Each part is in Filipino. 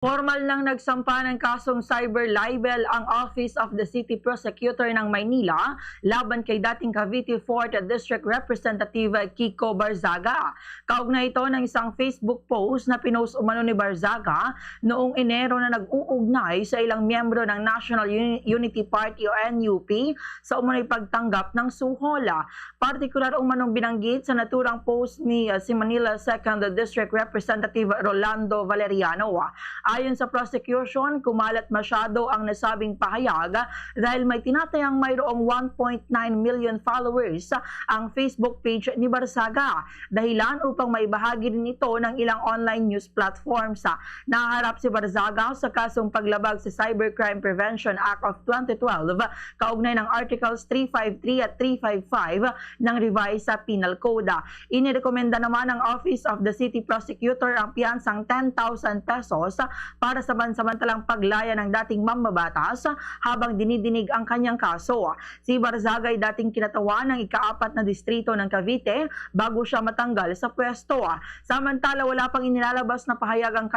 Formal nang nagsampa ng kasong cyber libel ang Office of the City Prosecutor ng Maynila laban kay dating Cavite 4th District Representative Kiko Barzaga. Kaugnay ito ng isang Facebook post na pinost umano ni Barzaga noong Enero na nag-uugnay sa ilang miyembro ng National Unity Party o NUP sa umano'y pagtanggap ng suhola. Partikular umanong binanggit sa naturang post ni si Manila 2nd District Representative Rolando Valeriano. Ayon sa prosecution, kumalat masyado ang nasabing pahayag dahil may tinatayang mayroong 1.9 million followers ang Facebook page ni Barzaga. Dahilan upang maibahagi din ito ng ilang online news platforms. Naharap si Barzaga sa kasong paglabag sa Cybercrime Prevention Act of 2012 kaugnay ng Articles 353 at 355 ng Revised Penal Code. Inirekomenda naman ng Office of the City Prosecutor ang piyansang 10,000 pesos para sa pansamantalang paglaya ng dating mambabatas habang dinidinig ang kanyang kaso. Si Barzaga ay dating kinatawan ng ika-4 na distrito ng Cavite bago siya matanggal sa pwesto. Samantala, wala pang inilalabas na pahayag ang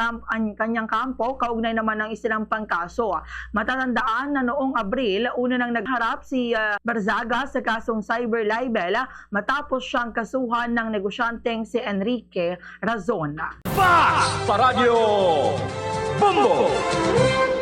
kanyang kampo kaugnay naman ng isinampang kaso. Matatandaan na noong Abril, una nang nagharap si Barzaga sa kasong cyber libel matapos siyang kasuhan ng negosyanteng si Enrique Razon. Sa Radyo Bombo!